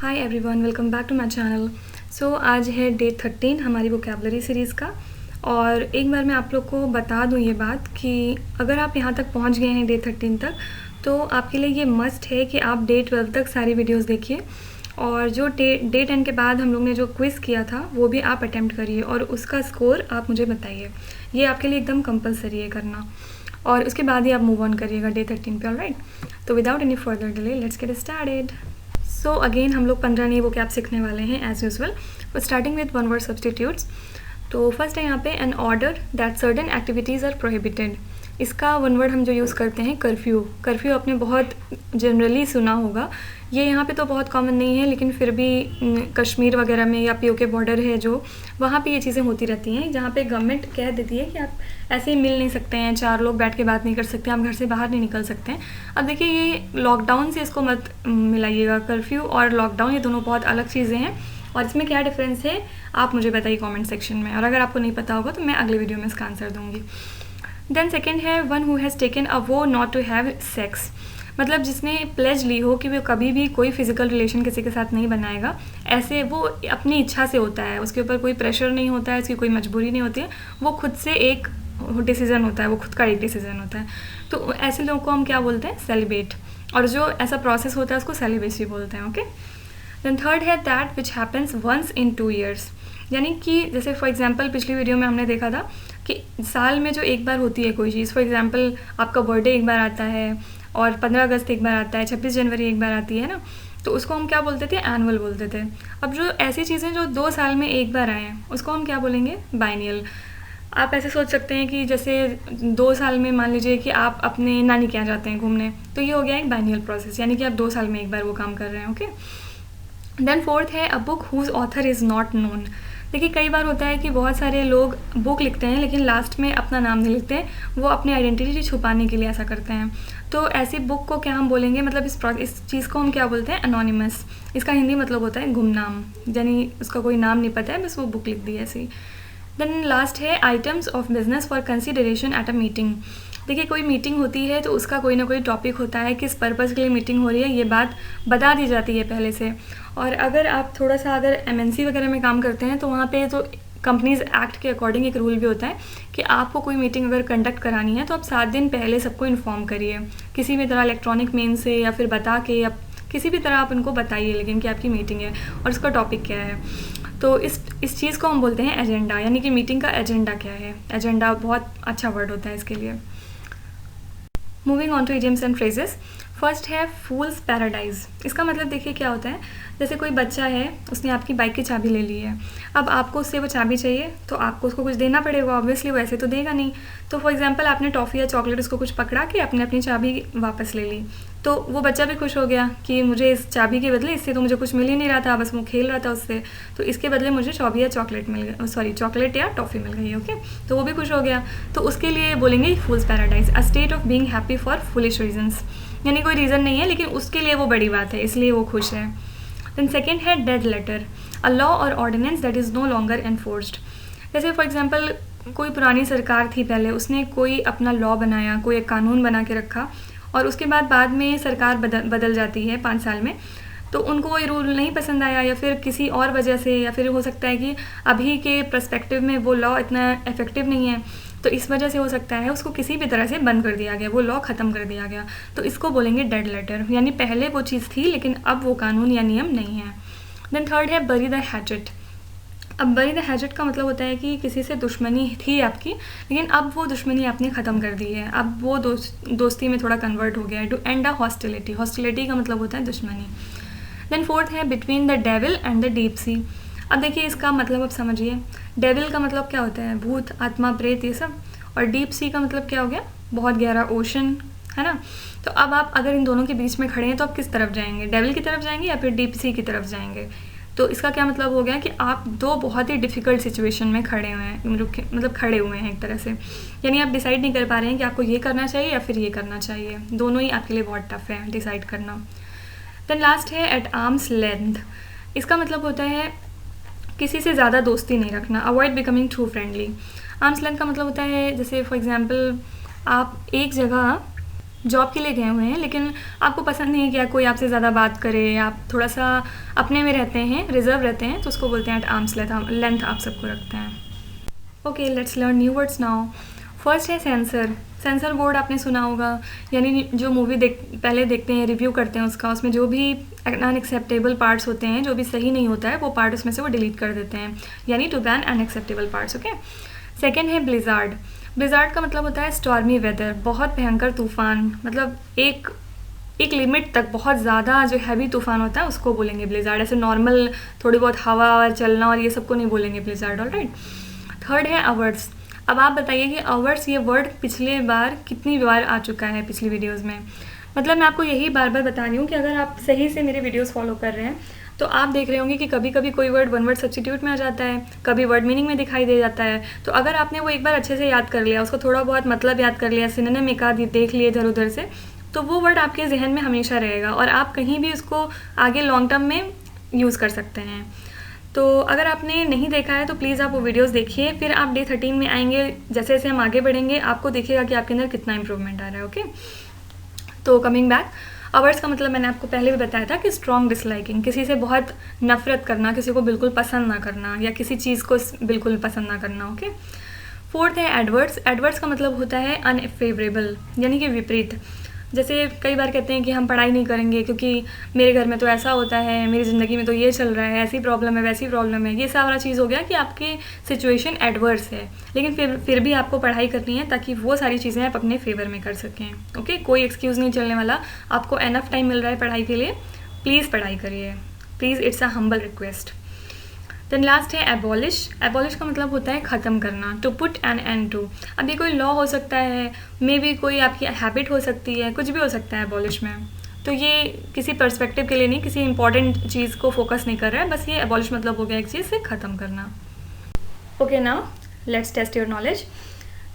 Hi everyone, welcome back to my channel. So आज है day 13 हमारी वोकैबुलरी सीरीज़ का। और एक बार मैं आप लोग को बता दूं ये बात कि अगर आप यहाँ तक पहुँच गए हैं डे 13 तक, तो आपके लिए ये मस्ट है कि आप डे 12 तक सारी वीडियोस देखिए। और जो डे 10 के बाद हम लोग ने जो क्विज़ किया था वो भी आप अटैम्प्ट करिए और उसका स्कोर आप मुझे बताइए। ये आपके लिए एकदम कंपलसरी है करना, और उसके बाद ही आप मूव ऑन करिएगा डे 13 पे। ऑलराइट, तो without any further delay let's get started. So again हम लोग 15 नई वोकैब सीखने वाले हैं as usual, starting with one word substitutes. तो फर्स्ट है यहाँ पे an order that certain activities are prohibited. इसका वन वर्ड हम जो यूज़ करते हैं कर्फ्यू। कर्फ्यू आपने बहुत जनरली सुना होगा, ये यहाँ पे तो बहुत कॉमन नहीं है, लेकिन फिर भी कश्मीर वगैरह में या पीओके बॉर्डर है जो, वहाँ पे ये चीज़ें होती रहती हैं, जहाँ पे गवर्नमेंट कह देती है कि आप ऐसे ही मिल नहीं सकते हैं, 4 लोग बैठ के बात नहीं कर सकते, आप घर से बाहर नहीं निकल सकते हैं। अब देखिए, ये लॉकडाउन से इसको मत मिलाइएगा। कर्फ्यू और लॉकडाउन ये दोनों बहुत अलग चीज़ें हैं, और इसमें क्या डिफरेंस है आप मुझे बताइए कमेंट सेक्शन में, और अगर आपको नहीं पता होगा तो मैं अगले वीडियो में इसका आंसर दूंगी। देन सेकेंड है one who has taken a वो नॉट टू हैव सेक्स। मतलब जिसने प्लेज ली हो कि वो कभी भी कोई फिजिकल रिलेशन किसी के साथ नहीं बनाएगा। ऐसे वो अपनी इच्छा से होता है, उसके ऊपर कोई प्रेशर नहीं होता है, उसकी कोई मजबूरी नहीं होती है, वो खुद से एक डिसीज़न होता है, वो खुद का एक डिसीज़न होता है। तो ऐसे लोगों को हम क्या बोलते हैं? सेलिब्रेट। और जो ऐसा प्रोसेस होता है उसको सेलिब्रेसी बोलते हैं। ओके। देन थर्ड है that which happens once in 2 years। यानी कि जैसे फॉर एग्जांपल पिछली वीडियो में हमने देखा था कि साल में जो एक बार होती है कोई चीज़, फॉर एग्जांपल आपका बर्थडे एक बार आता है, और 15 अगस्त एक बार आता है, 26 जनवरी एक बार आती है ना, तो उसको हम क्या बोलते थे? एनुअल बोलते थे। अब जो ऐसी चीज़ें जो 2 साल में एक बार आए हैं उसको हम क्या बोलेंगे? बाइनियल। आप ऐसे सोच सकते हैं कि जैसे 2 साल में मान लीजिए कि आप अपने नानी के यहाँ जाते हैं घूमने, तो ये हो गया एक बाइनियल प्रोसेस, यानी कि आप 2 साल में एक बार वो काम कर रहे हैं। ओके। देन फोर्थ है a book whose author is not known. देखिए, कई बार होता है कि बहुत सारे लोग बुक लिखते हैं लेकिन लास्ट में अपना नाम नहीं लिखते, वो अपनी आइडेंटिटी छुपाने के लिए ऐसा करते हैं। तो ऐसी बुक को क्या हम बोलेंगे? मतलब इस चीज़ को हम क्या बोलते हैं? अनोनिमस। इसका हिंदी मतलब होता है गुमनाम, यानी उसका कोई नाम नहीं पता है, बस वो बुक लिख दी ऐसी। देन लास्ट है items of business for consideration at a meeting. देखिए, कोई मीटिंग होती है तो उसका कोई ना कोई टॉपिक होता है, किस पर्पज़ के लिए मीटिंग हो रही है ये बात बता दी जाती है पहले से। और अगर आप थोड़ा सा अगर एमएनसी वगैरह में काम करते हैं तो वहाँ पे तो कंपनीज़ एक्ट के अकॉर्डिंग एक रूल भी होता है कि आपको कोई मीटिंग अगर कंडक्ट करानी है तो आप 7 दिन पहले सबको इन्फॉर्म करिए, किसी भी तरह इलेक्ट्रॉनिक मीन से या फिर बता के, या किसी भी तरह आप उनको बताइए लेकिन कि आपकी मीटिंग है और उसका टॉपिक क्या है। तो इस चीज़ को हम बोलते हैं एजेंडा, यानी कि मीटिंग का एजेंडा क्या है। एजेंडा बहुत अच्छा वर्ड होता है इसके लिए। Moving on to idioms and phrases. First है फूल्स पैराडाइज। इसका मतलब देखिए क्या होता है, जैसे कोई बच्चा है, उसने आपकी बाइक की चाबी ले ली है, अब आपको उससे वो चाबी चाहिए तो आपको उसको कुछ देना पड़ेगा, ऑब्वियसली वो ऐसे तो देगा नहीं। तो फॉर एग्जांपल आपने टॉफ़ी या चॉकलेट उसको कुछ पकड़ा के आपने अपनी चाबी वापस ले ली, तो वो बच्चा भी खुश हो गया कि मुझे इस चाबी के बदले, इससे तो मुझे कुछ मिल ही नहीं रहा था, बस वो खेल रहा था उससे, तो इसके बदले मुझे चाबी या चॉकलेट मिल गई, सॉरी चॉकलेट या टॉफ़ी मिल गई। ओके, तो वो भी खुश हो गया। तो उसके लिए बोलेंगे fools paradise, a state of being happy for foolish reasons. यानी कोई रीज़न नहीं है लेकिन उसके लिए वो बड़ी बात है, इसलिए वो खुश है। देन सेकेंड है डेड लेटर, अ लॉ और ordinance that is no longer enforced. जैसे फॉर एग्जांपल कोई पुरानी सरकार थी पहले, उसने कोई अपना लॉ बनाया, कोई एक कानून बना के रखा, और उसके बाद में सरकार बदल जाती है 5 साल में, तो उनको वो रूल नहीं पसंद आया, या फिर किसी और वजह से, या फिर हो सकता है कि अभी के पर्सपेक्टिव में वो लॉ इतना इफेक्टिव नहीं है, तो इस वजह से हो सकता है उसको किसी भी तरह से बंद कर दिया गया, वो लॉ ख़त्म कर दिया गया, तो इसको बोलेंगे डेड लेटर, यानी पहले वो चीज़ थी लेकिन अब वो कानून या नियम नहीं है। देन थर्ड है बरी द हैचेट। अब बरी द हैचेट का मतलब होता है कि किसी से दुश्मनी थी आपकी, लेकिन अब वो दुश्मनी आपने ख़त्म कर दी है, अब वो दोस्ती में थोड़ा कन्वर्ट हो गया है। To end a hostility, hostility का मतलब होता है दुश्मनी। देन फोर्थ है between the devil and the deep sea. अब देखिए इसका मतलब आप समझिए, डेविल का मतलब क्या होता है? भूत, आत्मा, प्रेत, ये सब। और डीप सी का मतलब क्या हो गया? बहुत गहरा ओशन, है ना। तो अब आप अगर इन दोनों के बीच में खड़े हैं तो आप किस तरफ जाएंगे? डेविल की तरफ जाएंगे या फिर डीप सी की तरफ जाएंगे? तो इसका क्या मतलब हो गया कि आप 2 बहुत ही डिफ़िकल्ट सिचुएशन में खड़े हुए हैं, मतलब खड़े हुए हैं एक तरह से, यानी आप डिसाइड नहीं कर पा रहे हैं कि आपको ये करना चाहिए या फिर ये करना चाहिए, दोनों ही आपके लिए बहुत टफ है डिसाइड करना। देन लास्ट है एट आर्म्स लेंथ। इसका मतलब होता है किसी से ज़्यादा दोस्ती नहीं रखना, avoid becoming too friendly. Arms length का मतलब होता है जैसे फॉर एग्जांपल आप एक जगह जॉब के लिए गए हुए हैं, लेकिन आपको पसंद नहीं है कि कोई आपसे ज़्यादा बात करे, आप थोड़ा सा अपने में रहते हैं, रिजर्व रहते हैं, तो उसको बोलते हैं एट आर्म्स लेंथ आप सबको रखते हैं। Okay, let's learn new words now. First है सेंसर। सेंसर बोर्ड आपने सुना होगा, यानी जो मूवी पहले देखते हैं, रिव्यू करते हैं उसका, उसमें जो भी अनएक्सेप्टेबल पार्ट्स होते हैं, जो भी सही नहीं होता है, वो पार्ट उसमें से वो डिलीट कर देते हैं, यानी to ban unacceptable parts. Okay. Second है ब्लिजार्ड। ब्लिजार्ड का मतलब होता है स्टॉर्मी वेदर, बहुत भयंकर तूफान, मतलब एक लिमिट तक बहुत ज़्यादा जो हैवी तूफान होता है उसको बोलेंगे ब्लिजार्ड। ऐसे नॉर्मल थोड़ी बहुत हवा चलना और ये सबको नहीं बोलेंगे ब्लिजार्ड। ऑलराइट। थर्ड है आवर्स। अब आप बताइए कि आवर्स ये वर्ड पिछले बार कितनी बार आ चुका है पिछली वीडियोस में। मतलब मैं आपको यही बार बार बता रही हूँ कि अगर आप सही से मेरे वीडियोस फॉलो कर रहे हैं तो आप देख रहे होंगे कि कभी कभी कोई वर्ड वन वर्ड सब्स्टिट्यूट में आ जाता है, कभी वर्ड मीनिंग में दिखाई दे जाता है। तो अगर आपने वो एक बार अच्छे से याद कर लिया, उसको थोड़ा बहुत मतलब याद कर लिया, सिनोनिम एक आध देख लिए इधर उधर से, तो वो वर्ड आपके जहन में हमेशा रहेगा और आप कहीं भी उसको आगे लॉन्ग टर्म में यूज़ कर सकते हैं। तो अगर आपने नहीं देखा है तो प्लीज़ आप वो वीडियोस देखिए, फिर आप डे 13 में आएंगे, जैसे जैसे हम आगे बढ़ेंगे आपको देखिएगा कि आपके अंदर कितना इंप्रूवमेंट आ रहा है। ओके। तो कमिंग बैक, अवर्स का मतलब मैंने आपको पहले भी बताया था कि स्ट्रॉन्ग डिसलाइकिंग, किसी से बहुत नफरत करना, किसी को बिल्कुल पसंद ना करना या किसी चीज़ को बिल्कुल पसंद ना करना। ओके। फोर्थ है एडवर्ड्स। एडवर्ड्स का मतलब होता है अनफेवरेबल, यानी कि विपरीत। जैसे कई बार कहते हैं कि हम पढ़ाई नहीं करेंगे क्योंकि मेरे घर में तो ऐसा होता है, मेरी ज़िंदगी में तो ये चल रहा है, ऐसी प्रॉब्लम है, वैसी प्रॉब्लम है। ये सारा चीज़ हो गया कि आपकी सिचुएशन एडवर्स है, लेकिन फिर भी आपको पढ़ाई करनी है ताकि वो सारी चीज़ें आप अपने फेवर में कर सकें। ओके। कोई एक्सक्यूज़ नहीं चलने वाला, आपको एनफ टाइम मिल रहा है पढ़ाई के लिए, प्लीज़ पढ़ाई करिए, please, it's a humble request. Then last है एबॉलिश। एबॉलिश का मतलब होता है ख़त्म करना, to put an end to. अब ये कोई लॉ हो सकता है, मे बी कोई आपकी हैबिट हो सकती है, कुछ भी हो सकता है एबॉलिश में। तो ये किसी पर्सपेक्टिव के लिए नहीं, किसी इंपॉर्टेंट चीज़ को फोकस नहीं कर रहा है, बस ये एबॉलिश मतलब हो गया एक चीज़ से ख़त्म करना। Okay, now let's test your knowledge.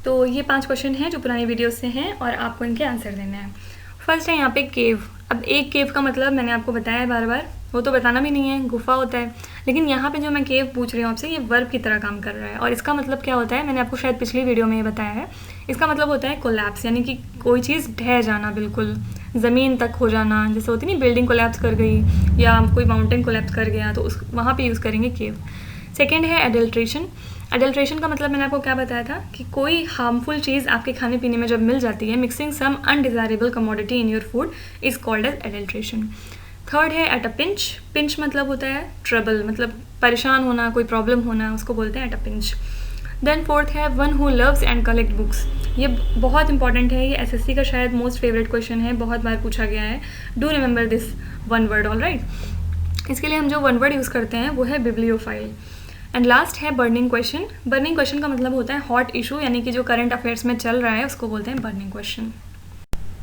तो ये 5 क्वेश्चन हैं जो पुरानी वीडियो से हैं और आपको इनके आंसर देने हैं। फर्स्ट है यहाँ पे केव। अब एक केव का मतलब मैंने आपको बताया है बार बार, वो तो बताना भी नहीं है, गुफा होता है। लेकिन यहाँ पे जो मैं केव पूछ रही हूँ आपसे, ये वर्ब की तरह काम कर रहा है और इसका मतलब क्या होता है, मैंने आपको शायद पिछली वीडियो में ये बताया है। इसका मतलब होता है कोलैप्स, यानी कि कोई चीज़ ढह जाना, बिल्कुल ज़मीन तक हो जाना। जैसे होती नहीं, बिल्डिंग कोलैप्स कर गई या कोई माउंटेन कोलैप्स कर गया, तो उस वहाँ पर यूज़ करेंगे केव। सेकेंड है एडल्ट्रेशन। एडल्ट्रेशन का मतलब मैंने आपको क्या बताया था कि कोई हार्मफुल चीज़ आपके खाने पीने में जब मिल जाती है, mixing some undesirable commodity in your food is called as adulteration. Third है एट अ पिंच। पिंच मतलब होता है ट्रबल, मतलब परेशान होना, कोई प्रॉब्लम होना, उसको बोलते हैं at a pinch. Then fourth है one who loves and collect books. ये बहुत इंपॉर्टेंट है, ये एसएससी का शायद मोस्ट फेवरेट क्वेश्चन है, बहुत बार पूछा गया है। Do remember this one word. All right. इसके लिए हम जो वन वर्ड यूज़ करते हैं वो है बिब्लियोफाइल। एंड लास्ट है बर्निंग क्वेश्चन। बर्निंग क्वेश्चन का मतलब होता है हॉट इशू, यानी कि जो करंट अफेयर्स में चल रहा है उसको बोलते हैं burning question.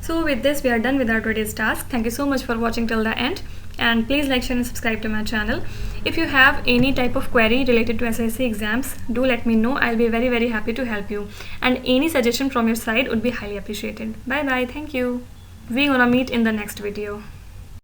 So with this we are done with our today's task. Thank you so much for watching till the end and please like, share and subscribe to my channel. If you have any type of query related to SSC exams, do let me know. I'll be very happy to help you and any suggestion from your side would be highly appreciated. Bye bye. Thank you. We're gonna meet in the next video.